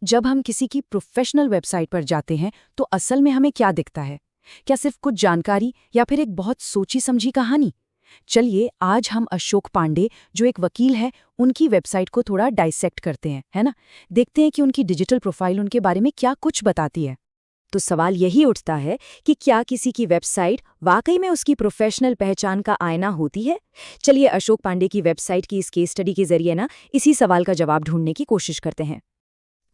जब हम किसी की प्रोफेशनल वेबसाइट पर जाते हैं तो असल में हमें क्या दिखता है? क्या सिर्फ कुछ जानकारी या फिर एक बहुत सोची समझी कहानी? चलिए आज हम अशोक पांडे, जो एक वकील है, उनकी वेबसाइट को थोड़ा डाइसेक्ट करते हैं, है ना? देखते हैं कि उनकी डिजिटल प्रोफाइल उनके बारे में क्या कुछ बताती है। तो सवाल यही उठता है कि क्या किसी की वेबसाइट वाकई में उसकी प्रोफेशनल पहचान का आईना होती है? चलिए अशोक पांडे की वेबसाइट की इस केस स्टडी के जरिए इसी सवाल का जवाब ढूंढने की कोशिश करते हैं।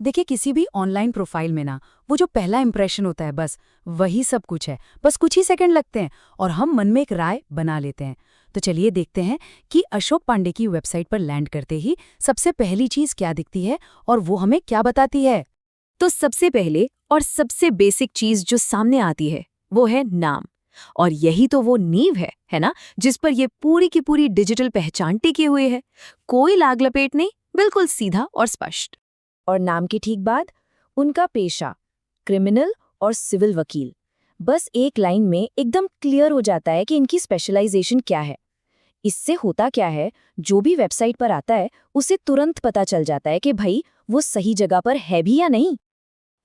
देखिए, किसी भी ऑनलाइन प्रोफाइल में वो जो पहला इंप्रेशन होता है, बस वही सब कुछ है। बस कुछ ही सेकंड लगते हैं और हम मन में एक राय बना लेते हैं। तो चलिए देखते हैं कि अशोक पांडे की वेबसाइट पर लैंड करते ही सबसे पहली चीज क्या दिखती है और वो हमें क्या बताती है। तो सबसे पहले और सबसे बेसिक चीज जो सामने आती है वो है नाम। और यही तो वो नींव है ना, जिस पर ये पूरी की पूरी डिजिटल पहचान टिकी हुई है। कोई लाग लपेट नहीं, बिल्कुल सीधा और स्पष्ट। और नाम की ठीक बाद उनका पेशा, क्रिमिनल और सिविल वकील। बस एक लाइन में एकदम क्लियर हो जाता है कि इनकी स्पेशलाइजेशन क्या है। इससे होता क्या है, जो भी वेबसाइट पर आता है उसे तुरंत पता चल जाता है कि भाई वो सही जगह पर है भी या नहीं।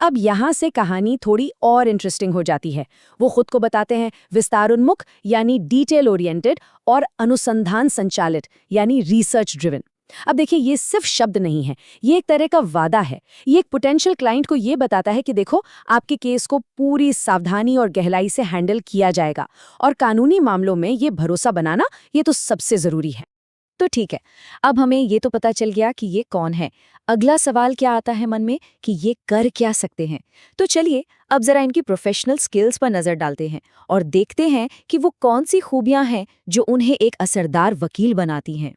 अब यहाँ से कहानी थोड़ी और इंटरेस्टिंग हो जाती है। वो खुद को बताते हैं विस्तारोन्मुख यानी डिटेल ओरिएंटेड और अनुसंधान संचालित यानी रिसर्च ड्रिवन। अब देखिए, ये सिर्फ शब्द नहीं है, ये एक तरह का वादा है। ये एक पोटेंशियल क्लाइंट को ये बताता है कि देखो, आपके केस को पूरी सावधानी और गहराई से हैंडल किया जाएगा और कानूनी मामलों में ये भरोसा बनाना ये तो सबसे जरूरी है। तो ठीक है, अब हमें ये तो पता चल गया कि ये कौन है। अगला सवाल क्या आता है मन में कि ये कर क्या सकते हैं। तो चलिए अब जरा इनकी प्रोफेशनल स्किल्स पर नजर डालते हैं और देखते हैं कि वो कौन सी खूबियां हैं जो उन्हें एक असरदार वकील बनाती हैं।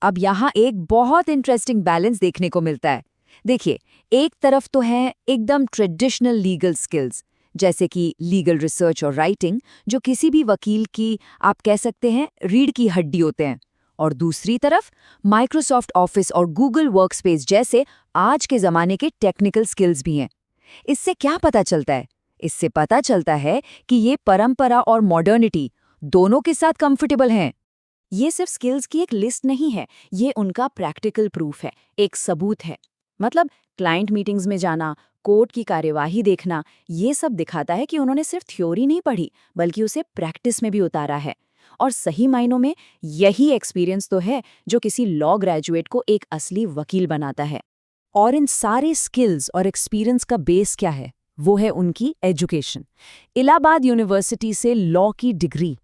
अब यहाँ एक बहुत इंटरेस्टिंग बैलेंस देखने को मिलता है। देखिए, एक तरफ तो है एकदम ट्रेडिशनल लीगल स्किल्स, जैसे कि लीगल रिसर्च और राइटिंग, जो किसी भी वकील की आप कह सकते हैं रीढ़ की हड्डी होते हैं। और दूसरी तरफ माइक्रोसॉफ्ट ऑफिस और गूगल वर्कस्पेस जैसे आज के ज़माने के टेक्निकल स्किल्स भी हैं। इससे क्या पता चलता है? इससे पता चलता है कि ये परंपरा और मॉडर्निटी दोनों के साथ कंफर्टेबल हैं। ये सिर्फ स्किल्स की एक लिस्ट नहीं है, ये उनका प्रैक्टिकल प्रूफ है, एक सबूत है। मतलब क्लाइंट मीटिंग्स में जाना, कोर्ट की कार्यवाही देखना, ये सब दिखाता है कि उन्होंने सिर्फ थ्योरी नहीं पढ़ी, बल्कि उसे प्रैक्टिस में भी उतारा है। और सही मायनों में यही एक्सपीरियंस तो है जो किसी लॉ ग्रेजुएट को एक असली वकील बनाता है। और इन सारे स्किल्स और एक्सपीरियंस का बेस क्या है? वो है उनकी एजुकेशन। इलाहाबाद यूनिवर्सिटी से लॉ की डिग्री।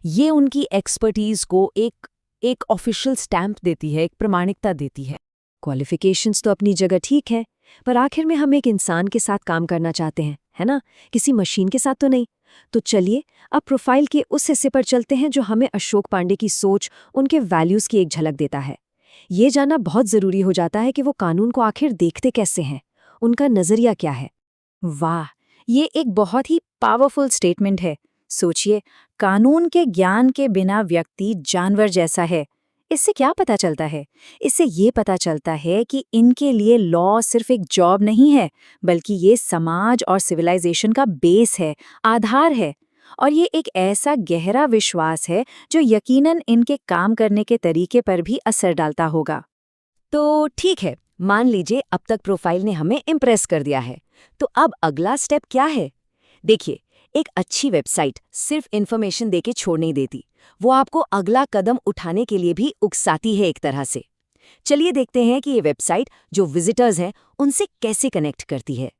ये उनकी एक्सपर्टीज को एक ऑफिशियल स्टैंप देती है, एक प्रमाणिकता देती है। क्वालिफिकेशंस तो अपनी जगह ठीक है, पर आखिर में हम एक इंसान के साथ काम करना चाहते हैं, है ना? किसी मशीन के साथ तो नहीं। तो चलिए अब प्रोफाइल के उस हिस्से पर चलते हैं जो हमें अशोक पांडे की सोच, उनके वैल्यूज की एक झलक देता है। ये जानना बहुत जरूरी हो जाता है कि वो कानून को आखिर देखते कैसे हैं, उनका नजरिया क्या है। वाह, ये एक बहुत ही पावरफुल स्टेटमेंट है। सोचिए, कानून के ज्ञान के बिना व्यक्ति जानवर जैसा है। इससे क्या पता चलता है? इससे ये पता चलता है कि इनके लिए लॉ सिर्फ एक जॉब नहीं है, बल्कि ये समाज और सिविलाइजेशन का बेस है, आधार है। और ये एक ऐसा गहरा विश्वास है जो यकीनन इनके काम करने के तरीके पर भी असर डालता होगा। तो ठीक है, मान लीजिए अब तक प्रोफाइल ने हमें इम्प्रेस कर दिया है। तो अब अगला स्टेप क्या है? देखिए, एक अच्छी वेबसाइट सिर्फ इन्फॉर्मेशन देके छोड़ नहीं देती, वो आपको अगला कदम उठाने के लिए भी उकसाती है एक तरह से। चलिए देखते हैं कि ये वेबसाइट जो विजिटर्स हैं उनसे कैसे कनेक्ट करती है।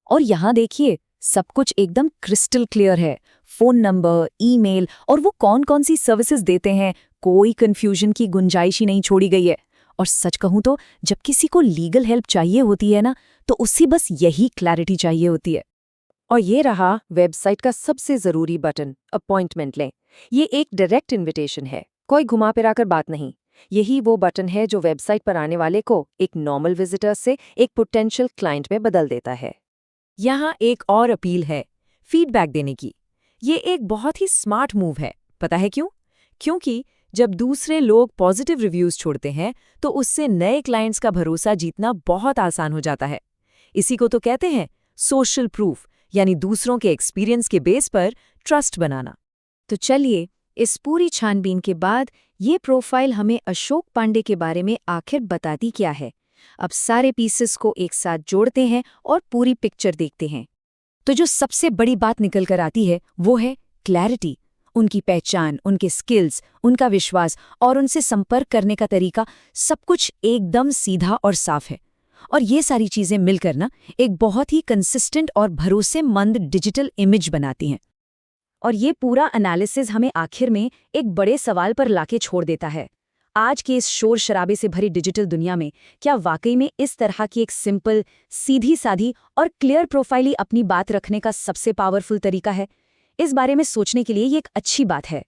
और यहाँ देखिए, सब कुछ एकदम क्रिस्टल क्लियर है। फोन नंबर, ईमेल और वो कौन कौन सी सर्विसेज देते हैं, कोई कंफ्यूजन की गुंजाइश ही नहीं छोड़ी गई है। और सच कहूँ तो जब किसी को लीगल हेल्प चाहिए होती है ना, तो उससे बस यही क्लैरिटी चाहिए होती है। और ये रहा वेबसाइट का सबसे ज़रूरी बटन, अपॉइंटमेंट लें। ये एक डायरेक्ट इन्विटेशन है, कोई घुमा फिरा कर बात नहीं। यही वो बटन है जो वेबसाइट पर आने वाले को एक नॉर्मल विजिटर से एक पोटेंशियल क्लाइंट में बदल देता है। यहाँ एक और अपील है, फीडबैक देने की। ये एक बहुत ही स्मार्ट मूव है। पता है क्यों? क्योंकि जब दूसरे लोग पॉजिटिव रिव्यूज़ छोड़ते हैं तो उससे नए क्लाइंट्स का भरोसा जीतना बहुत आसान हो जाता है। इसी को तो कहते हैं सोशल प्रूफ, यानी दूसरों के एक्सपीरियंस के बेस पर ट्रस्ट बनाना। तो चलिए, इस पूरी छानबीन के बाद ये प्रोफाइल हमें अशोक पांडे के बारे में आखिर बताती क्या है? अब सारे पीसेस को एक साथ जोड़ते हैं और पूरी पिक्चर देखते हैं। तो जो सबसे बड़ी बात निकल कर आती है वो है क्लैरिटी। उनकी पहचान, उनके स्किल्स, उनका विश्वास और उनसे संपर्क करने का तरीका, सब कुछ एकदम सीधा और साफ है। और ये सारी चीजें मिलकर ना एक बहुत ही कंसिस्टेंट और भरोसेमंद डिजिटल इमेज बनाती हैं। और ये पूरा एनालिसिस हमें आखिर में एक बड़े सवाल पर लाके छोड़ देता है। आज के इस शोर शराबे से भरी डिजिटल दुनिया में क्या वाकई में इस तरह की एक सिंपल, सीधी साधी और क्लियर प्रोफाइल ही अपनी बात रखने का सबसे पावरफुल तरीका है? इस बारे में सोचने के लिए ये एक अच्छी बात है।